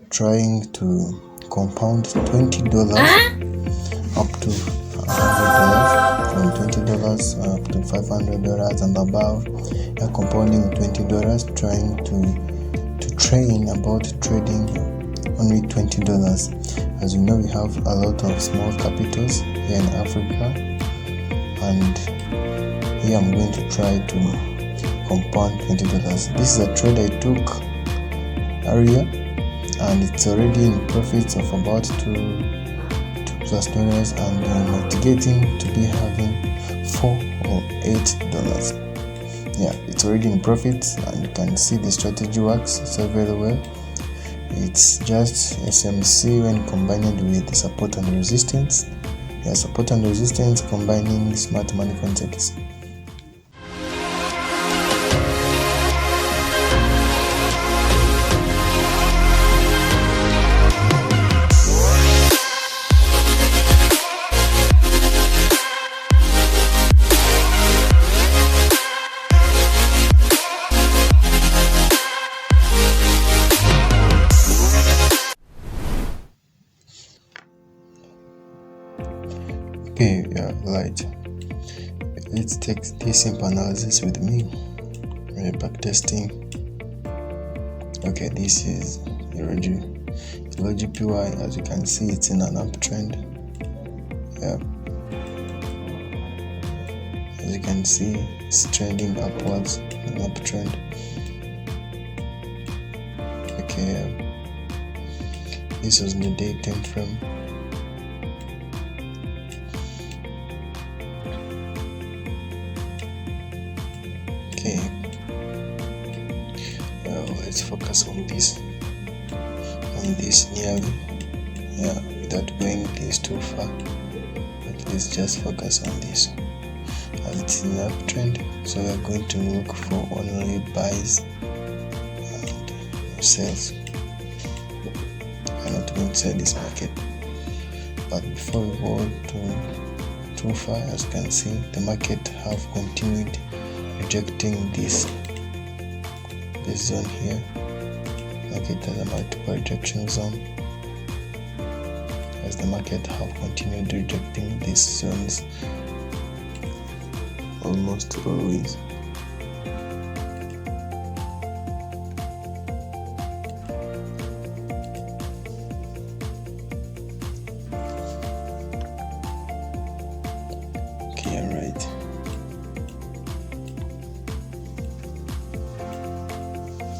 trying to compound $20 up to $100, from $20 up to $500 and above. You're compounding $20, trying to train about trading only $20. As you know, we have a lot of small capitals here in Africa, and here I'm going to try to compound $20. This is a trade I took earlier, and it's already in profits of about $2+, and I'm mitigating to be having $4 or $8. Yeah, it's already in profits, and you can see the strategy works so very well. It's just SMC when combined with the support and resistance. Yeah, support and resistance combining smart money concepts. Okay, yeah, right. Let's take this simple analysis with me. Back testing. Okay, this is GPY. As you can see, it's in an uptrend. Yeah. As you can see, it's trending upwards, an uptrend. Okay, this was the day time frame. Okay, let's focus on this nearly. Yeah, without going this too far, but let's just focus on this as it's in an uptrend. So we are going to look for only buys and sells. I'm not going to sell this market, but before we go too far, as you can see, the market have continued rejecting this zone here. Market has a multiple rejection zone, as the market have continued rejecting these zones almost always. Okay, alright.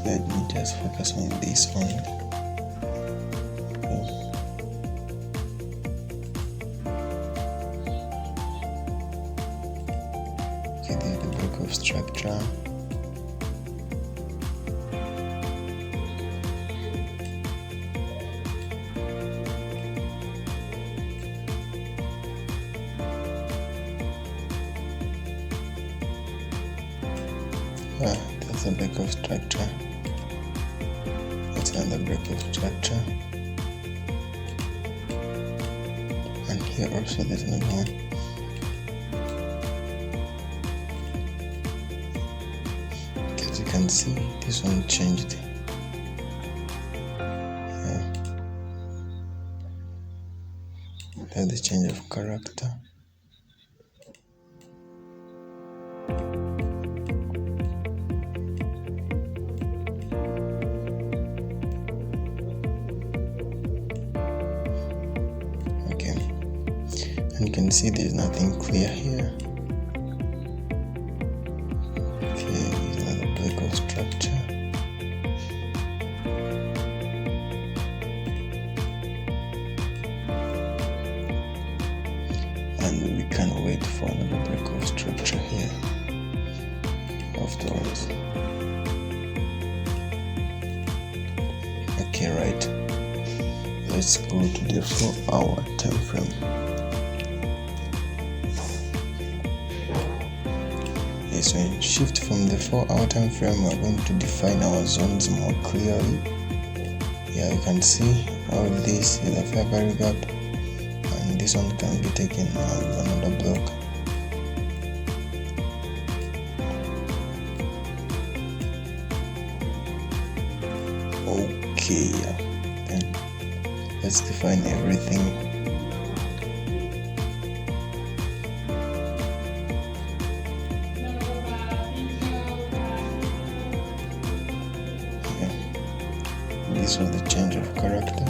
Let me just focus on this one. Okay, there's the break of structure. That's a break of structure. That's another break of structure, and here also there's another one. As you can see, this one changed. Yeah, that's the change of character. And you can see there's nothing clear here. Okay, there's another break of structure. And we can wait for another break of structure here afterwards. Okay, right. Let's go to the 4-hour time frame. So in shift from the 4-hour time frame, we're going to define our zones more clearly. Yeah, you can see all this is a fair value gap, and this one can be taken as another block. Okay, yeah. Then Let's define everything. Yeah. This was the change of character.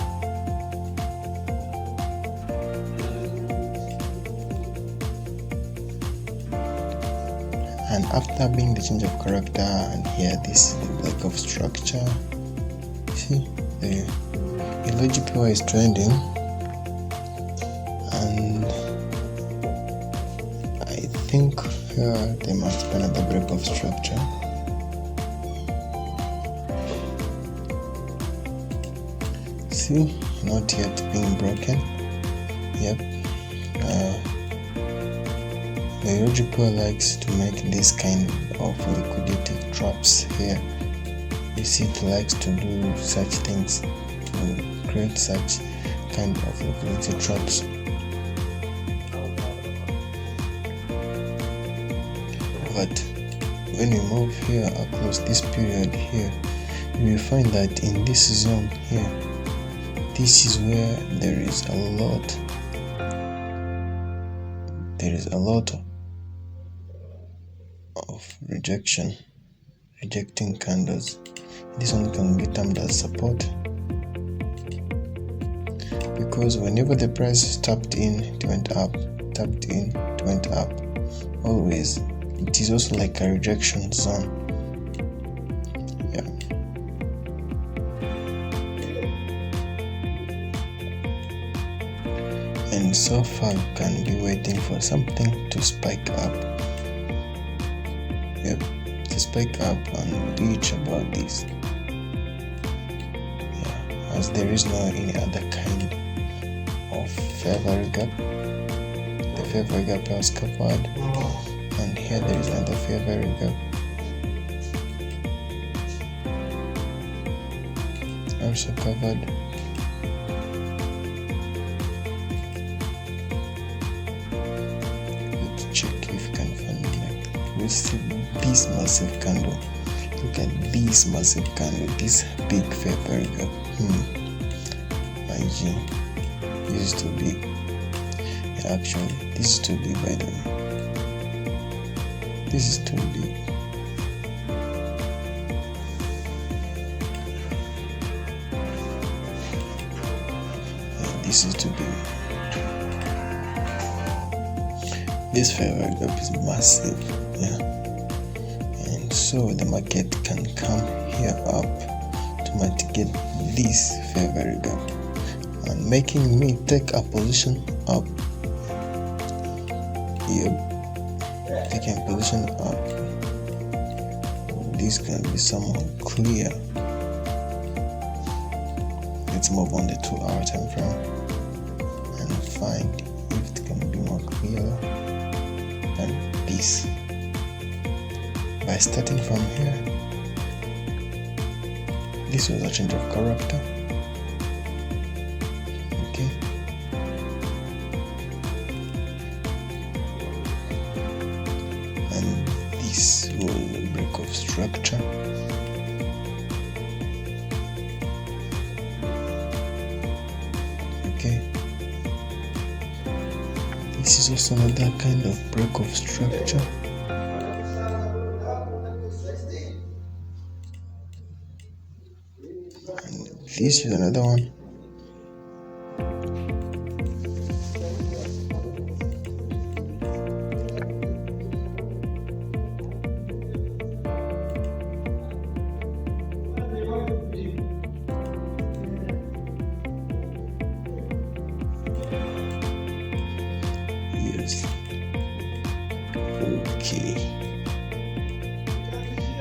And after being the change of character, and here this is the block of structure. See, the Illogical is trending, and I think here there must be another break of structure. See, not yet being broken. Yep. The Illogical likes to make this kind of liquidity traps here. You see, it likes to do such things, to create such kind of liquidity traps. But when we move here across this period here, you will find that in this zone here, this is where there is a lot of rejecting candles. This one can be termed as support, because whenever the price tapped in, it went up, tapped in, it went up. Always, it is also like a rejection zone. Yeah. And so far you can be waiting for something to spike up. Yep, to spike up and reach about this. Yeah, as there is no any other kind of fair value gap. The fair value gap was covered, and here there is another fair value gap. Also covered. Let's check if you can find like we see this massive candle. Look at this massive candle, this big fair value gap. My G, this is too big. Yeah, actually, this is too big, by the way. This is too big. Yeah, this is too big. This fair value gap is massive. Yeah. And so the market can come here up to mitigate this fair value gap, and making me take a position up. Yep, taking a position up. This can be somehow clear. Let's move on the 2-hour time frame and find if it can be more clear than this. By starting from here, this was a change of character. Okay. And this was a break of structure. Okay. This is also another kind of break of structure. And this is another one. Yes. Okay.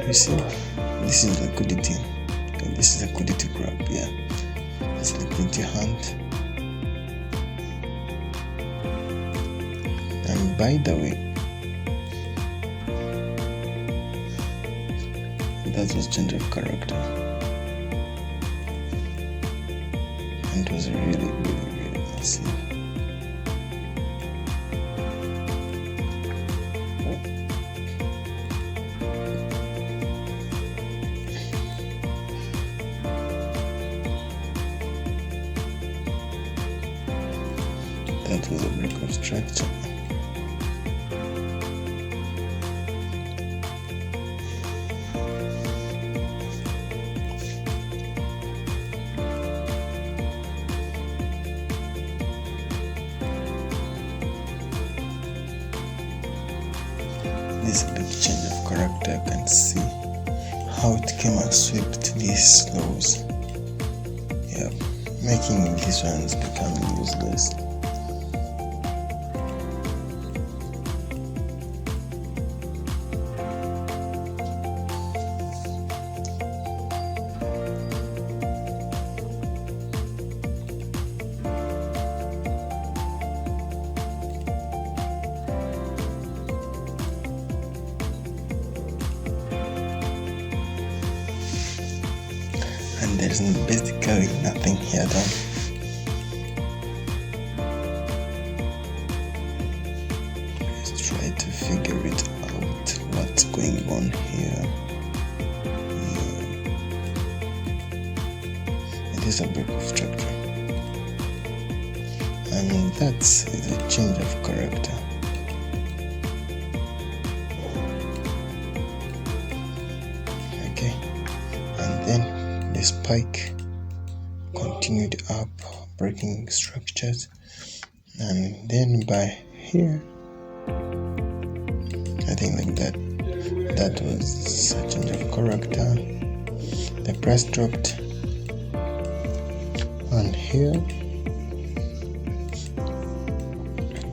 You see, this is liquidity. And this is liquidity grab. Yeah. It's liquidity hunt. And by the way, that was change of character. And it was really massive. That was a break of structure. This is a big change of character. You can see how it came and swept these rows. Yeah, making these ones become useless. And there's basically nothing here done. Let's try to figure it out, what's going on here. It is a break of structure, and that's a change of character. Okay, and then the spike continued up, breaking structures, and then by here, I think like that was a change of character. The price dropped, and here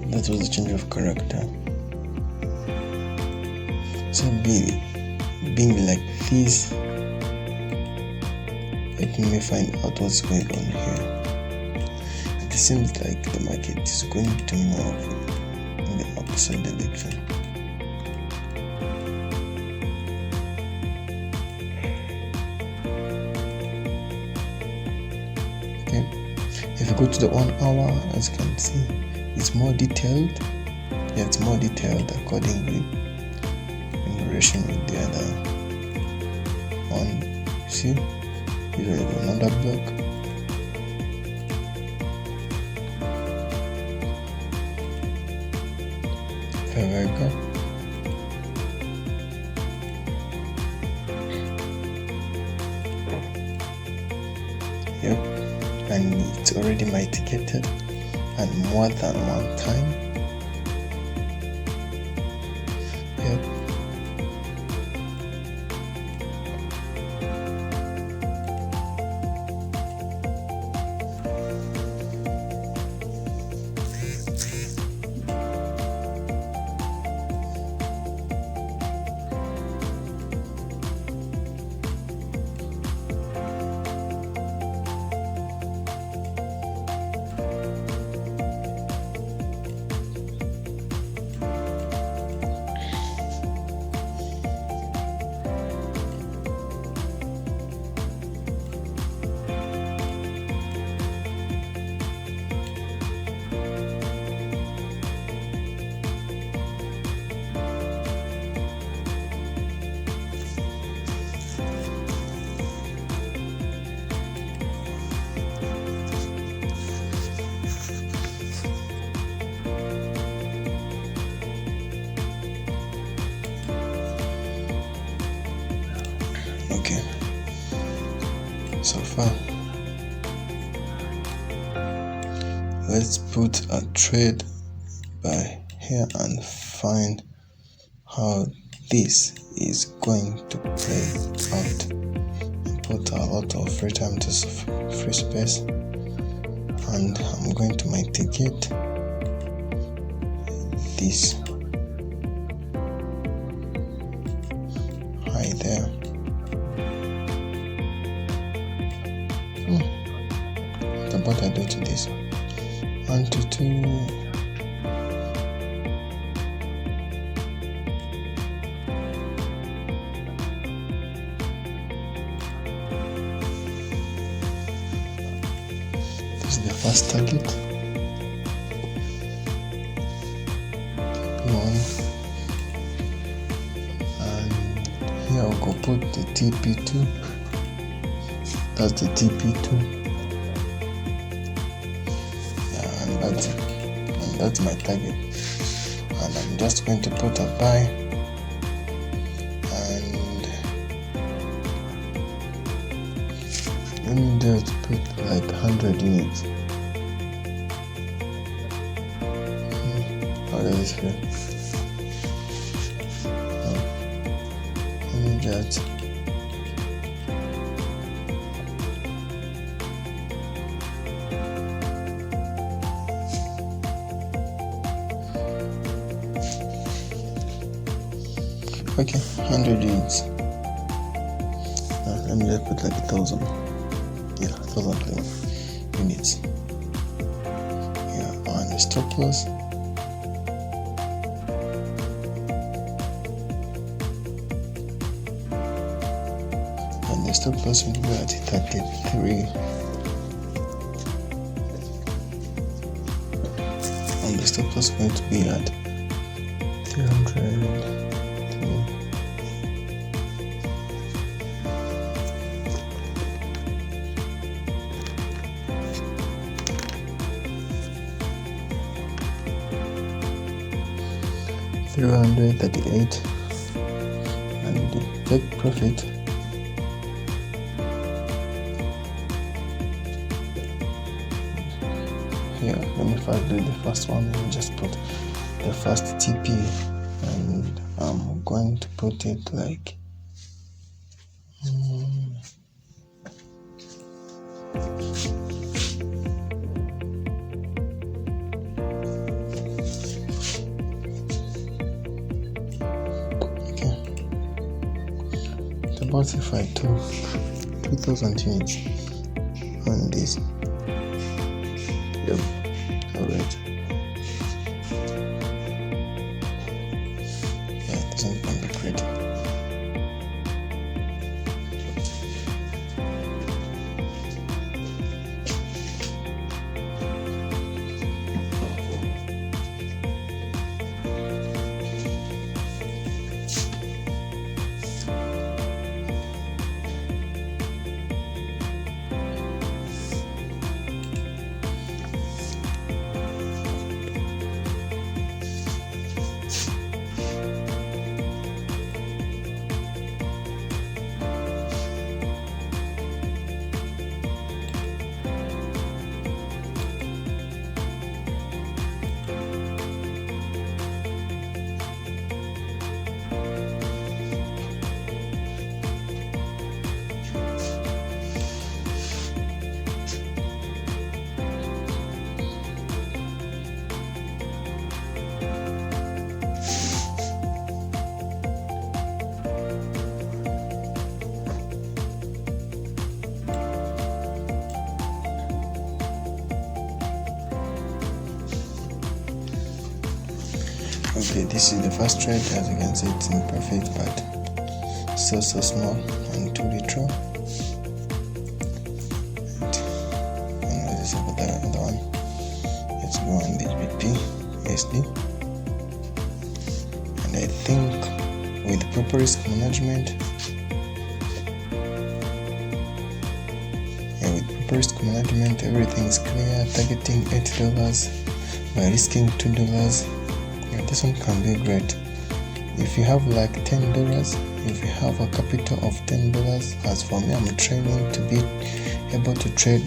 that was a change of character. So being like this, let me find out what's going on here. It seems like the market is going to move in the opposite direction. Okay, if you go to the 1 hour, as you can see, it's more detailed. Yeah, it's more detailed accordingly in relation with the other one. See? Here is another block. There we go. Yep, and it's already mitigated, and more than one time. Yep. Okay, so far let's put a trade by here and find how this is going to play out. Put a lot of free time to free space, and I'm going to mitigate this high there. What I do to this 1 to 2. This is the first target. TP1, and here I'll go put the TP2. That's the TP2. That's it. That's my target, and I'm just going to put a buy, and let me just put like 100 units. How does this feel? Let me just okay, 100 units. Let me just put like 1,000. Yeah, 1,000 units. Yeah, and the stop loss. And the stop loss will be at 33. And the stop loss is going to be at 300. 338, and the take profit here. Let me first do the first one. Let me just put the first TP, and I'm going to put it like about if I took 2,000 units on this. Yep, alright. Yeah, this one can be great. Okay, this is the first trade. As you can see, it's in profit, but still so small and too retro. And this is the other one. Let's go on the BP SD. And I think with proper risk management, everything is clear. Targeting $8 by risking $2. This one can be great if you have like $10. If you have a capital of $10, as for me, I'm training to be able to trade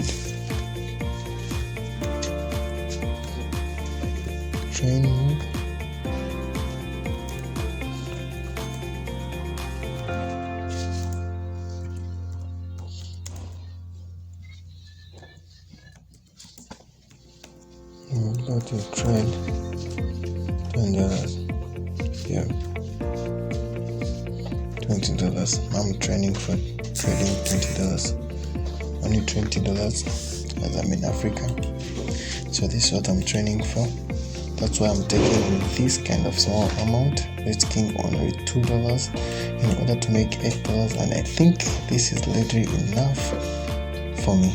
trade $10. Yeah, $20. I'm training for trading $20. Only $20 as I'm in Africa. So this is what I'm training for. That's why I'm taking this kind of small amount, risking only $2 in order to make $8. And I think this is literally enough for me.